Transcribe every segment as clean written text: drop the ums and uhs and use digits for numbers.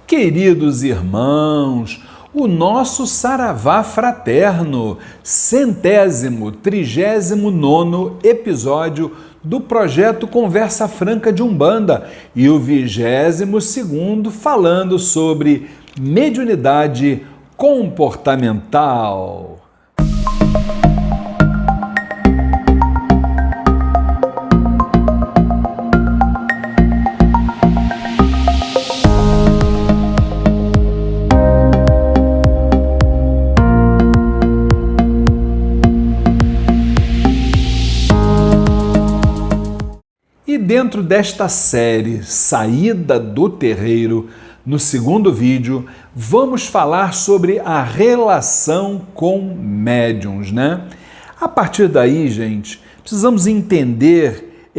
Queridos irmãos, o nosso Saravá Fraterno, 139º episódio do projeto Conversa Franca de Umbanda e o 22º falando sobre mediunidade comportamental. E dentro desta série Saída do Terreiro, no segundo vídeo, vamos falar sobre a relação com médiuns, né? A partir daí, gente, precisamos entender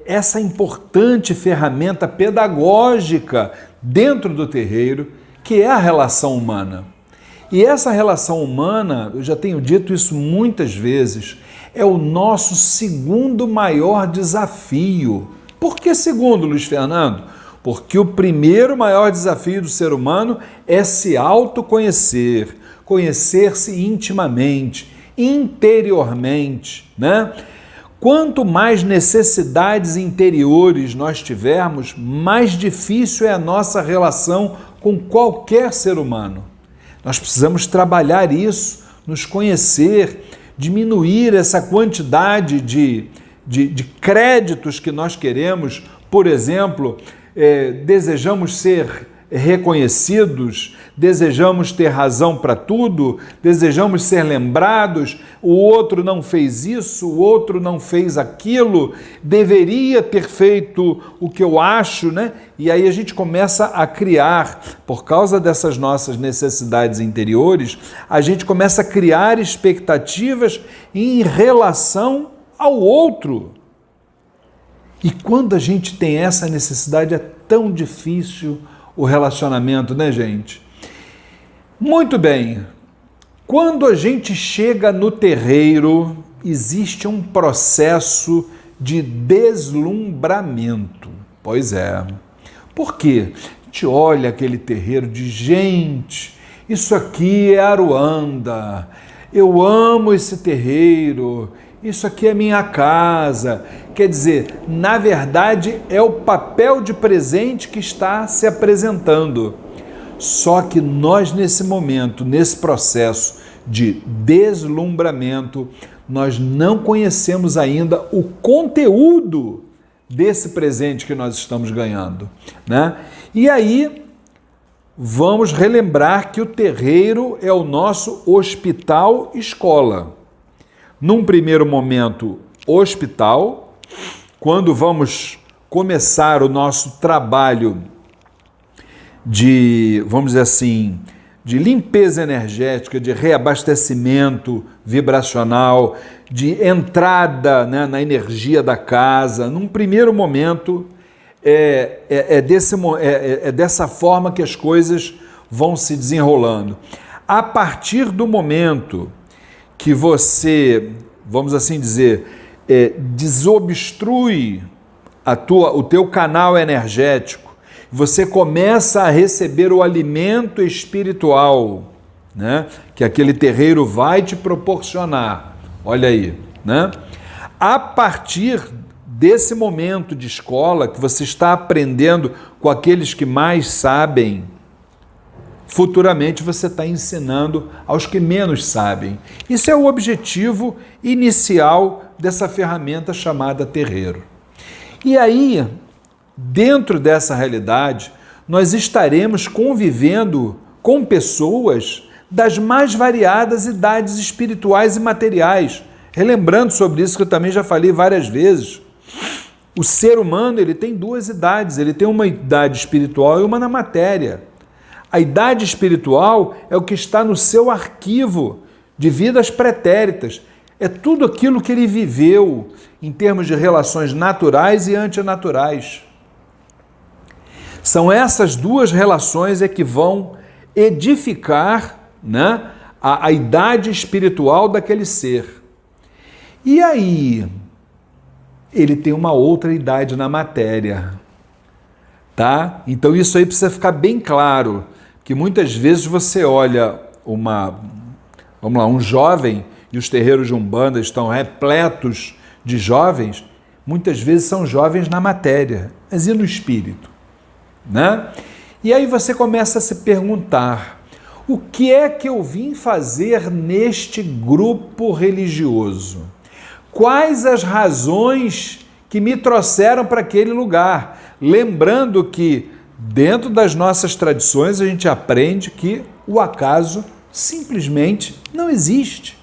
essa importante ferramenta pedagógica dentro do terreiro, que é a relação humana. E essa relação humana, eu já tenho dito isso muitas vezes, é o nosso segundo maior desafio. Por que segundo, Luiz Fernando? Porque o primeiro maior desafio do ser humano é se autoconhecer, conhecer-se intimamente, interiormente, né? Quanto mais necessidades interiores nós tivermos, mais difícil é a nossa relação com qualquer ser humano. Nós precisamos trabalhar isso, nos conhecer, diminuir essa quantidade de créditos que nós queremos. Por exemplo, desejamos ser reconhecidos, desejamos ter razão para tudo, desejamos ser lembrados, o outro não fez isso, o outro não fez aquilo, deveria ter feito o que eu acho, né? E aí a gente começa a criar, por causa dessas nossas necessidades interiores, a gente começa a criar expectativas em relação ao outro. E quando a gente tem essa necessidade, é tão difícil o relacionamento, né, gente? Muito bem. Quando a gente chega no terreiro, existe um processo de deslumbramento. Pois é. Por quê? A gente olha aquele terreiro de gente, isso aqui é Aruanda, eu amo esse terreiro, isso aqui é minha casa. Quer dizer, na verdade, é o papel de presente que está se apresentando. Só que nós, nesse momento, nesse processo de deslumbramento, nós não conhecemos ainda o conteúdo desse presente que nós estamos ganhando, né? E aí, vamos relembrar que o terreiro é o nosso hospital-escola. Num primeiro momento, hospital, quando vamos começar o nosso trabalho de, vamos dizer assim, de limpeza energética, de reabastecimento vibracional, de entrada, né, na energia da casa, num primeiro momento, é dessa forma que as coisas vão se desenrolando. A partir do momento que você, vamos assim dizer, desobstrui o teu canal energético, você começa a receber o alimento espiritual, né, que aquele terreiro vai te proporcionar. Olha aí, né? A partir desse momento de escola, que você está aprendendo com aqueles que mais sabem, futuramente você está ensinando aos que menos sabem. Isso é o objetivo inicial dessa ferramenta chamada terreiro. E aí, dentro dessa realidade, nós estaremos convivendo com pessoas das mais variadas idades espirituais e materiais. Relembrando sobre isso, que eu também já falei várias vezes, o ser humano ele tem duas idades, ele tem uma idade espiritual e uma na matéria. A idade espiritual é o que está no seu arquivo de vidas pretéritas. É tudo aquilo que ele viveu em termos de relações naturais e antinaturais. São essas duas relações que vão edificar, né, a idade espiritual daquele ser. E aí, ele tem uma outra idade na matéria. tá? Então isso aí precisa ficar bem claro, que muitas vezes você olha um jovem, e os terreiros de Umbanda estão repletos de jovens, muitas vezes são jovens na matéria, mas e no espírito, né? E aí você começa a se perguntar, o que é que eu vim fazer neste grupo religioso? Quais as razões que me trouxeram para aquele lugar? Lembrando que dentro das nossas tradições a gente aprende que o acaso simplesmente não existe.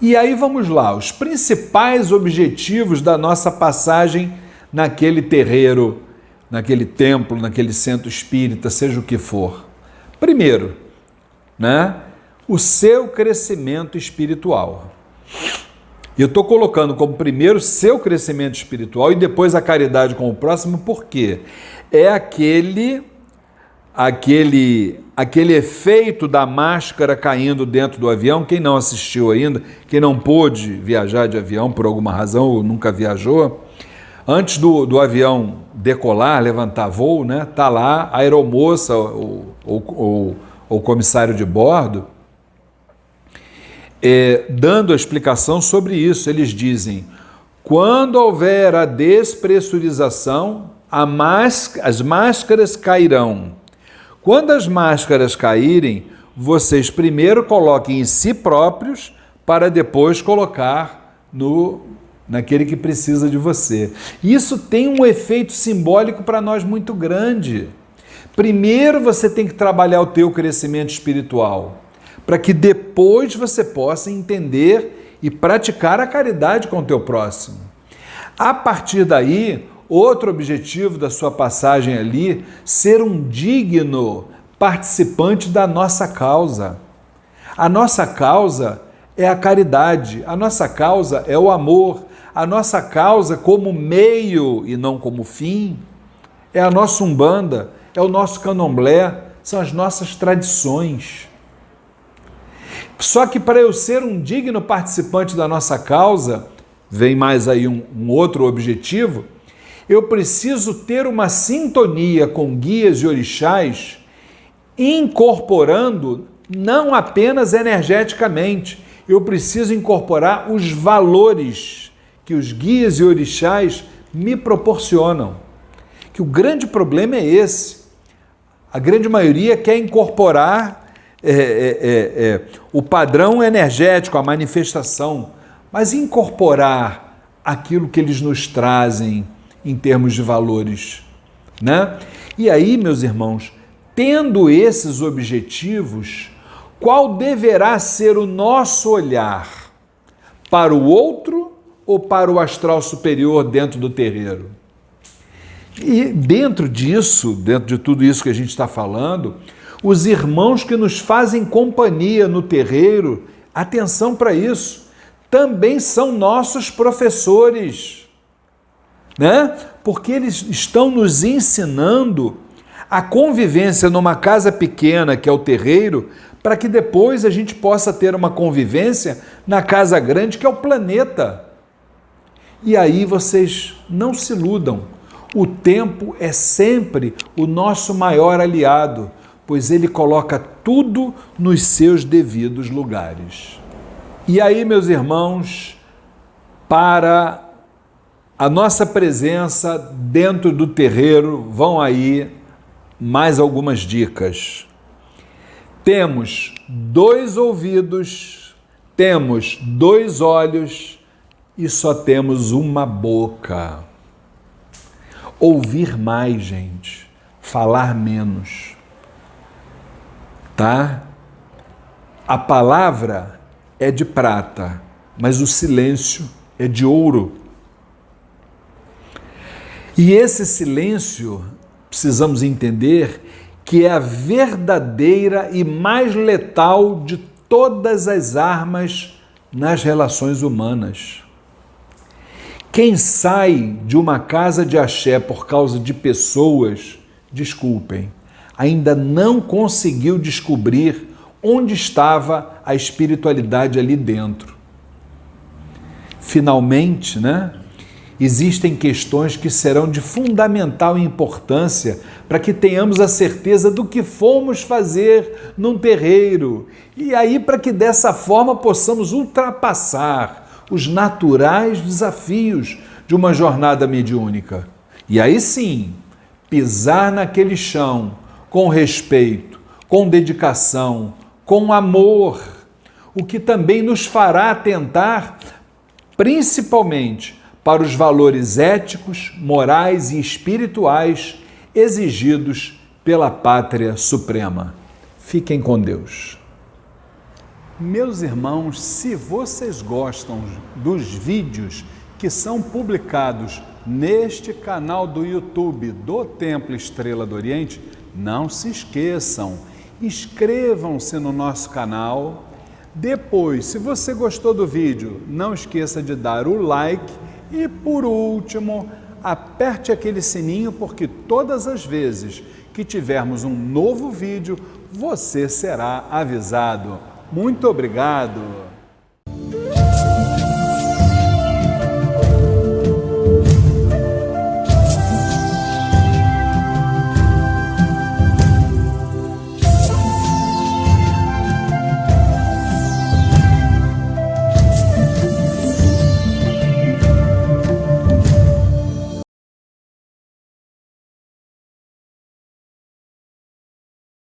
E aí vamos lá, os principais objetivos da nossa passagem naquele terreiro, naquele templo, naquele centro espírita, seja o que for. Primeiro, né, o seu crescimento espiritual. Eu estou colocando como primeiro seu crescimento espiritual e depois a caridade com o próximo, porque é aquele efeito da máscara caindo dentro do avião. Quem não assistiu ainda, quem não pôde viajar de avião por alguma razão ou nunca viajou, antes do avião decolar, levantar voo, né, tá lá a aeromoça ou o comissário de bordo dando a explicação sobre isso. Eles dizem, quando houver a despressurização, as máscaras cairão. Quando as máscaras caírem, vocês primeiro coloquem em si próprios para depois colocar naquele que precisa de você. Isso tem um efeito simbólico para nós muito grande. Primeiro você tem que trabalhar o teu crescimento espiritual, para que depois você possa entender e praticar a caridade com o teu próximo. A partir daí, outro objetivo da sua passagem ali, ser um digno participante da nossa causa. A nossa causa é a caridade, a nossa causa é o amor, a nossa causa como meio e não como fim, é a nossa Umbanda, é o nosso Candomblé, são as nossas tradições. Só que para eu ser um digno participante da nossa causa, vem mais aí um outro objetivo, eu preciso ter uma sintonia com guias e orixás, incorporando não apenas energeticamente, eu preciso incorporar os valores que os guias e orixás me proporcionam. Que o grande problema é esse. A grande maioria quer incorporar o padrão energético, a manifestação, mas incorporar aquilo que eles nos trazem em termos de valores, né? E aí, meus irmãos, tendo esses objetivos, qual deverá ser o nosso olhar? Para o outro ou para o astral superior dentro do terreiro? E dentro disso, dentro de tudo isso que a gente está falando, os irmãos que nos fazem companhia no terreiro, atenção para isso, também são nossos professores, né? Porque eles estão nos ensinando a convivência numa casa pequena, que é o terreiro, para que depois a gente possa ter uma convivência na casa grande, que é o planeta. E aí vocês não se iludam, o tempo é sempre o nosso maior aliado, pois ele coloca tudo nos seus devidos lugares. E aí, meus irmãos, para a nossa presença dentro do terreiro, vão aí mais algumas dicas. Temos 2 ouvidos, temos 2 olhos e só temos uma boca. Ouvir mais, gente, falar menos. Tá? A palavra é de prata, mas o silêncio é de ouro. E esse silêncio, precisamos entender que é a verdadeira e mais letal de todas as armas nas relações humanas. Quem sai de uma casa de axé por causa de pessoas, desculpem, ainda não conseguiu descobrir onde estava a espiritualidade ali dentro. Finalmente, né? Existem questões que serão de fundamental importância para que tenhamos a certeza do que fomos fazer num terreiro. E aí, para que dessa forma possamos ultrapassar os naturais desafios de uma jornada mediúnica. E aí sim, pisar naquele chão com respeito, com dedicação, com amor, o que também nos fará atentar principalmente para os valores éticos, morais e espirituais exigidos pela Pátria Suprema. Fiquem com Deus. Meus irmãos, se vocês gostam dos vídeos que são publicados neste canal do YouTube do Templo Estrela do Oriente, não se esqueçam, inscrevam-se no nosso canal. Depois, se você gostou do vídeo, não esqueça de dar o like e, por último, aperte aquele sininho, porque todas as vezes que tivermos um novo vídeo, você será avisado. Muito obrigado!